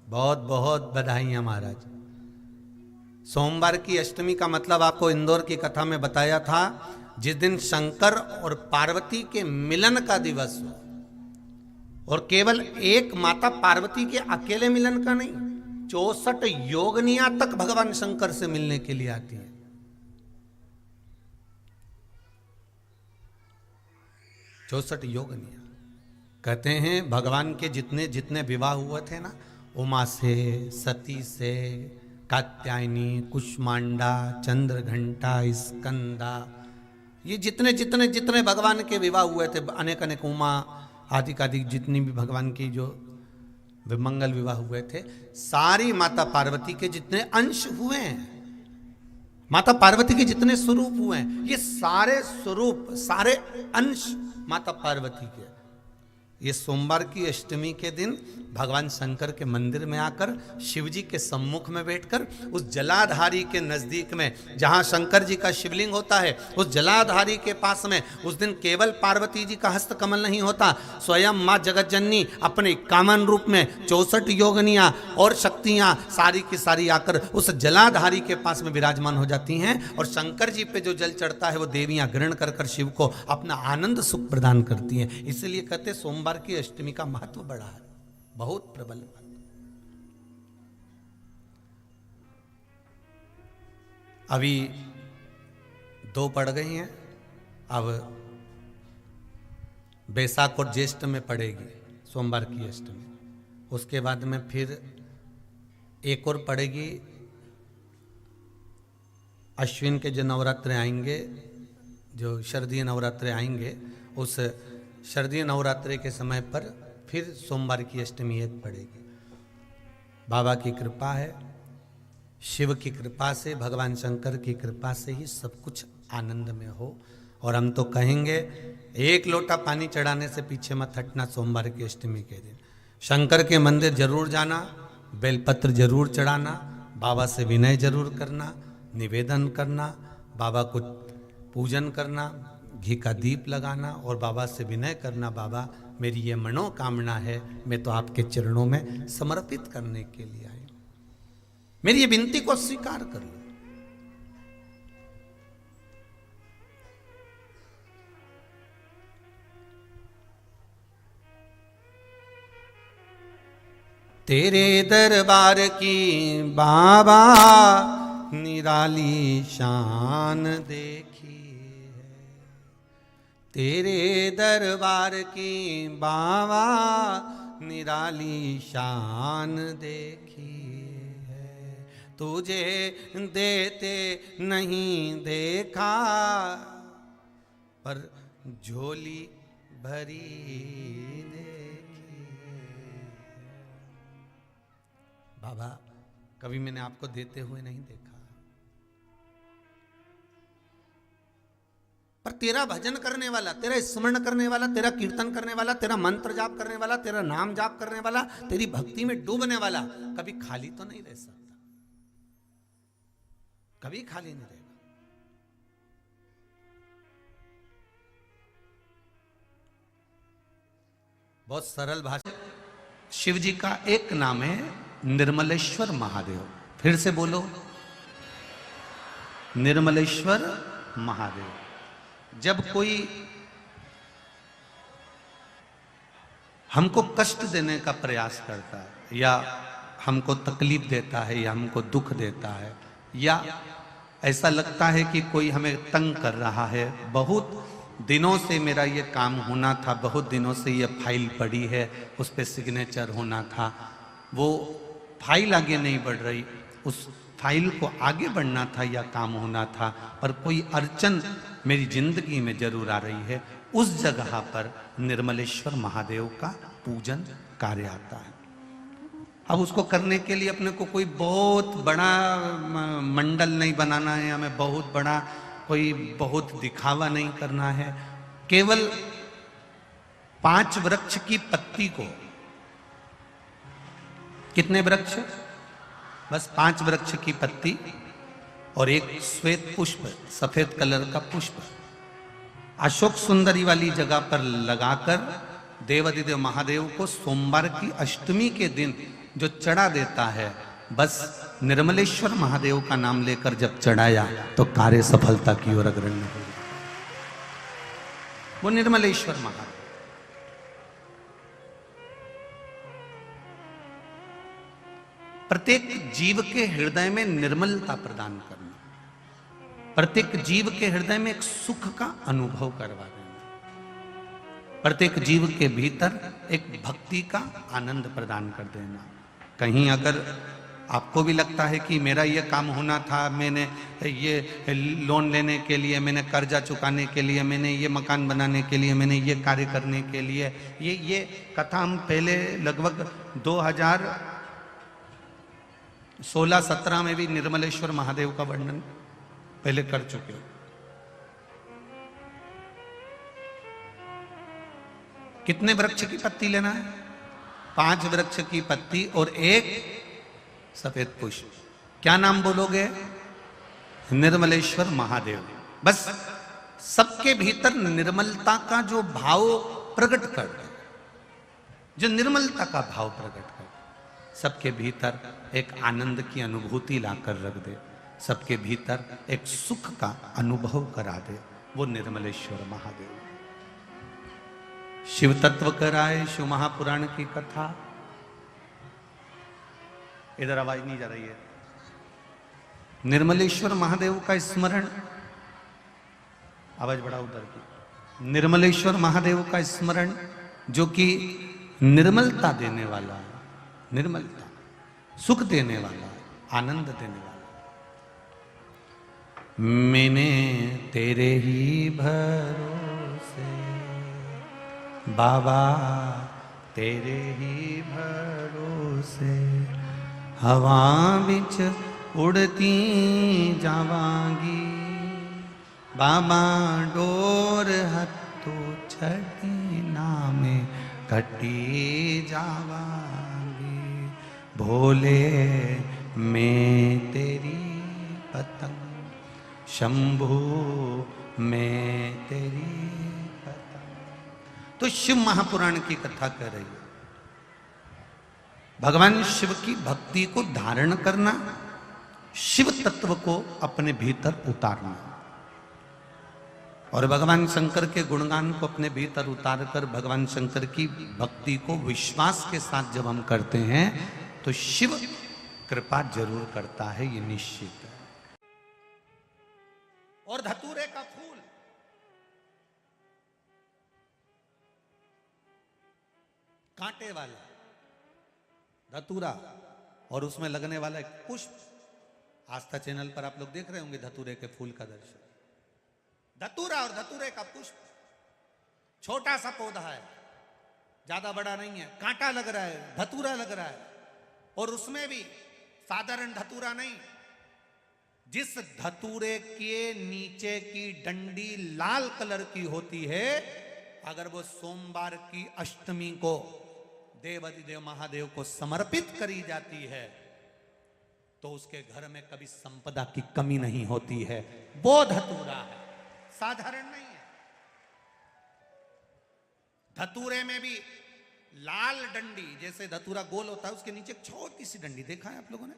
बहुत बहुत बधाइयाँ महाराज। सोमवार की अष्टमी का मतलब आपको इंदौर की कथा में बताया था, जिस दिन शंकर और पार्वती के मिलन का दिवस हो, और केवल एक माता पार्वती के अकेले मिलन का नहीं, 64 योगनियां तक भगवान शंकर से मिलने के लिए आती है। 64 योगनियां। कहते हैं भगवान के जितने जितने विवाह हुए थे ना, उमा से, सती से, कात्यायनी, कुष्मांडा, चंद्रघंटा, स्कंदा, ये जितने जितने जितने भगवान के विवाह हुए थे, अनेक अनेक उमा आदि आदि जितनी भी भगवान की जो विमंगल विवाह हुए थे, सारी माता पार्वती के जितने अंश हुए हैं, माता पार्वती के जितने स्वरूप हुए हैं, ये सारे स्वरूप, सारे अंश माता पार्वती के। ये सोमवार की अष्टमी के दिन भगवान शंकर के मंदिर में आकर शिव जी के सम्मुख में बैठकर उस जलाधारी के नजदीक में, जहां शंकर जी का शिवलिंग होता है, उस जलाधारी के पास में उस दिन केवल पार्वती जी का हस्त कमल नहीं होता, स्वयं माँ जगतजननी अपने कामन रूप में 64 योगनियां और शक्तियां सारी की सारी आकर उस जलाधारी के पास में विराजमान हो जाती हैं, और शंकर जी पे जो जल चढ़ता है वो देवियां ग्रहण कर कर शिव को अपना आनंद सुख प्रदान करती हैं। इसलिए कहते सोमवार की अष्टमी का महत्व बड़ा है, बहुत प्रबल। अभी 2 पड़ गई हैं, अब बैसाख और ज्येष्ठ में पड़ेगी सोमवार की अष्टमी। उसके बाद में फिर एक और पड़ेगी, अश्विन के जो नवरात्रे आएंगे, जो शरदीय नवरात्रे आएंगे, उस शरदीय नवरात्रे के समय पर फिर सोमवार की अष्टमी एक पड़ेगी। बाबा की कृपा है, शिव की कृपा से, भगवान शंकर की कृपा से ही सब कुछ आनंद में हो। और हम तो कहेंगे, एक लोटा पानी चढ़ाने से पीछे मत हटना सोमवार की अष्टमी के दिन। शंकर के मंदिर जरूर जाना, बेलपत्र जरूर चढ़ाना, बाबा से विनय जरूर करना, निवेदन करना, बाबा को पूजन करना, घी का दीप लगाना और बाबा से विनय करना, बाबा मेरी ये मनोकामना है, मैं तो आपके चरणों में समर्पित करने के लिए आई, मेरी ये विनती को स्वीकार कर लो। तेरे दरबार की बाबा निराली शान देखी, तेरे दरबार की बाबा निराली शान देखी है, तुझे देते नहीं देखा पर झोली भरी देखी है। बाबा कभी मैंने आपको देते हुए नहीं देखा, पर तेरा भजन करने वाला, तेरा स्मरण करने वाला, तेरा कीर्तन करने वाला, तेरा मंत्र जाप करने वाला, तेरा नाम जाप करने वाला, तेरी भक्ति में डूबने वाला कभी खाली तो नहीं रह सकता, कभी खाली नहीं रहेगा। बहुत सरल भाषा। शिव जी का एक नाम है निर्मलेश्वर महादेव। फिर से बोलो, निर्मलेश्वर महादेव। जब कोई हमको कष्ट देने का प्रयास करता है, या हमको तकलीफ देता है, या हमको दुख देता है, या ऐसा लगता है कि कोई हमें तंग कर रहा है, बहुत दिनों से मेरा ये काम होना था, बहुत दिनों से ये फाइल पड़ी है, उस पर सिग्नेचर होना था, वो फाइल आगे नहीं बढ़ रही, उस फाइल को आगे बढ़ना था या काम होना था, पर कोई अड़चन मेरी जिंदगी में जरूर आ रही है, उस जगह पर निर्मलेश्वर महादेव का पूजन कार्य आता है। अब उसको करने के लिए अपने को कोई बहुत बड़ा मंडल नहीं बनाना है, हमें बहुत बड़ा कोई बहुत दिखावा नहीं करना है। केवल 5 वृक्ष की पत्ती को, कितने वृक्ष? बस 5 वृक्ष की पत्ती और एक श्वेत पुष्प, सफेद कलर का पुष्प अशोक सुंदरी वाली जगह पर लगाकर देवाधिदेव महादेव को सोमवार की अष्टमी के दिन जो चढ़ा देता है, बस निर्मलेश्वर महादेव का नाम लेकर जब चढ़ाया तो कार्य सफलता की ओर अग्रणी हो गया। वो निर्मलेश्वर महादेव। प्रत्येक जीव के हृदय में निर्मलता प्रदान करना, प्रत्येक जीव के हृदय में एक सुख का अनुभव करवा देना, प्रत्येक जीव के भीतर एक भक्ति का आनंद प्रदान कर देना। कहीं अगर आपको भी लगता है कि मेरा ये काम होना था, मैंने ये लोन लेने के लिए, मैंने कर्जा चुकाने के लिए, मैंने ये मकान बनाने के लिए, मैंने ये कार्य करने के लिए, ये कथा हम पहले लगभग 2016-17 में भी निर्मलेश्वर महादेव का वर्णन पहले कर चुके हो। कितने वृक्ष की पत्ती लेना है? 5 वृक्ष की पत्ती और 1 सफेद पुष्प। क्या नाम बोलोगे? निर्मलेश्वर महादेव। बस सबके भीतर निर्मलता का जो भाव प्रकट कर दे, जो निर्मलता का भाव प्रकट कर, सबके भीतर एक आनंद की अनुभूति लाकर रख दे, सबके भीतर एक सुख का अनुभव करा दे, वो निर्मलेश्वर महादेव। शिव तत्व कराए शिव महापुराण की कथा। इधर आवाज नहीं जा रही है। निर्मलेश्वर महादेव का स्मरण, आवाज बढ़ा उधर की। निर्मलेश्वर महादेव का स्मरण जो कि निर्मलता देने वाला है, निर्मलता, सुख देने वाला है, आनंद देने वाला है। मैंने तेरे ही भरोसे बाबा, तेरे ही भरोसे हवा बिच उड़ती जावांगी, बाबा डोर हथो छड़ी नामे कटी जावांगी। भोले मैं तेरी पतंग, शंभू मैं तेरी पतंग। तो शिव महापुराण की कथा कर रही है। भगवान शिव की भक्ति को धारण करना, शिव तत्व को अपने भीतर उतारना, और भगवान शंकर के गुणगान को अपने भीतर उतारकर भगवान शंकर की भक्ति को विश्वास के साथ जब हम करते हैं तो शिव कृपा जरूर करता है, ये निश्चित है। और धतूरे का फूल, कांटे वाला धतूरा, और उसमें लगने वाला एक पुष्प। आस्था चैनल पर आप लोग देख रहे होंगे धतूरे के फूल का दर्शन। धतूरा और धतूरे का पुष्प, छोटा सा पौधा है, ज्यादा बड़ा नहीं है, कांटा लग रहा है, धतूरा लग रहा है, और उसमें भी साधारण धतूरा नहीं। जिस धतूरे के नीचे की डंडी लाल कलर की होती है, अगर वो सोमवार की अष्टमी को देवाधिदेव महादेव को समर्पित करी जाती है तो उसके घर में कभी संपदा की कमी नहीं होती है। वो धतूरा है, साधारण नहीं है। धतूरे में भी लाल डंडी, जैसे धतूरा गोल होता है उसके नीचे एक छोटी सी डंडी, देखा है आप लोगों ने?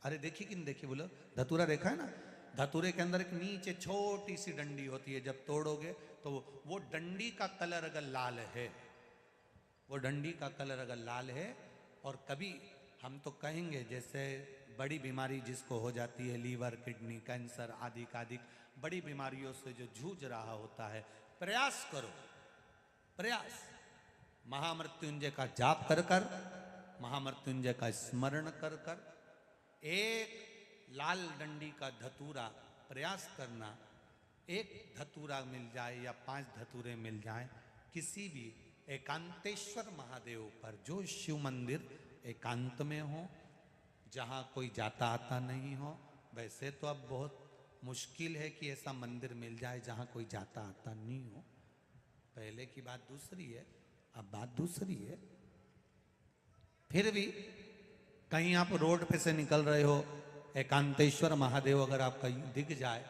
अरे देखी कि नहीं देखी बोलो? धतूरा देखा है ना? धतूरे के अंदर एक नीचे छोटी सी डंडी होती है, जब तोड़ोगे तो वो डंडी का कलर अगर लाल है, वो डंडी का कलर अगर लाल है, और कभी हम तो कहेंगे जैसे बड़ी बीमारी जिसको हो जाती है, लीवर, किडनी, कैंसर आदि आदि बड़ी बीमारियों से जो जूझ रहा होता है, प्रयास करो, प्रयास, महामृत्युंजय का जाप कर कर, महामृत्युंजय का स्मरण कर कर, एक लाल डंडी का धतूरा प्रयास करना, एक धतूरा मिल जाए या 5 धतूरे मिल जाए किसी भी एकांतेश्वर महादेव पर, जो शिव मंदिर एकांत में हो, जहाँ कोई जाता आता नहीं हो। वैसे तो अब बहुत मुश्किल है कि ऐसा मंदिर मिल जाए जहाँ कोई जाता आता नहीं हो, पहले की बात दूसरी है, अब बात दूसरी है। फिर भी कहीं आप रोड पे से निकल रहे हो, एकांतेश्वर महादेव अगर आपका दिख जाए,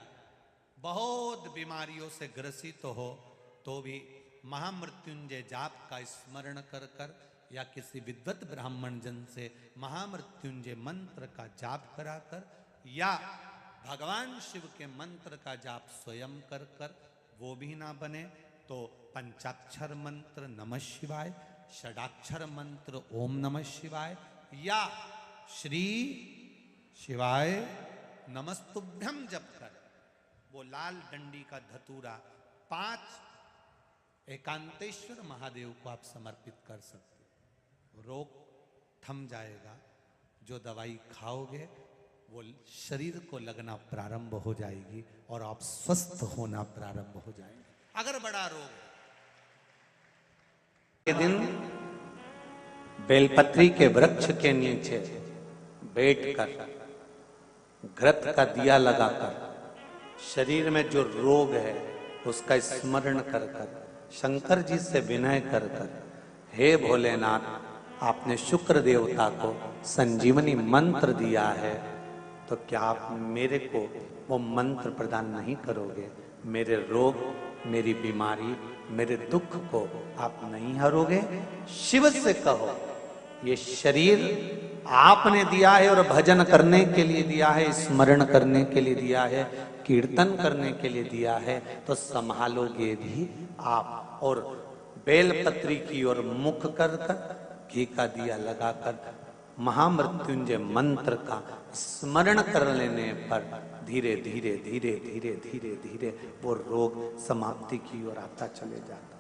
बहुत बीमारियों से ग्रसित हो, तो भी महामृत्युंजय जाप का स्मरण कर कर या किसी विद्वत ब्राह्मण जन से महामृत्युंजय मंत्र का जाप कराकर या भगवान शिव के मंत्र का जाप स्वयं कर कर वो भी ना बने तो पंचाक्षर मंत्र नमः शिवाय, षडाक्षर मंत्र ओम नमः शिवाय या श्री शिवाय नमस्तुभ्यम जप कर वो लाल डंडी का धतूरा 5 एकांतेश्वर महादेव को आप समर्पित कर सकते। रोग थम जाएगा, जो दवाई खाओगे वो शरीर को लगना प्रारंभ हो जाएगी और आप स्वस्थ होना प्रारंभ हो जाएंगे। अगर बड़ा रोग के दिन बेलपत्री के वृक्ष के नीचे बैठकर घृत का दिया लगाकर शरीर में जो रोग है उसका स्मरण कर कर शंकर जी से विनय कर कर, हे भोलेनाथ आपने शुक्र देवता को संजीवनी मंत्र दिया है तो क्या आप मेरे को वो मंत्र प्रदान नहीं करोगे? मेरे रोग, मेरी बीमारी, मेरे दुख को आप नहीं हरोगे? शिव से कहो ये शरीर आपने दिया है और भजन करने के लिए दिया है, स्मरण करने के लिए दिया है, कीर्तन करने के लिए दिया है, तो संभालोगे भी आप। और बेलपत्री की ओर मुख कर कर घी का दिया लगाकर महामृत्युंजय मंत्र का स्मरण कर लेने पर धीरे धीरे धीरे धीरे धीरे धीरे वो रोग समाप्ति की ओर आता चले जाता।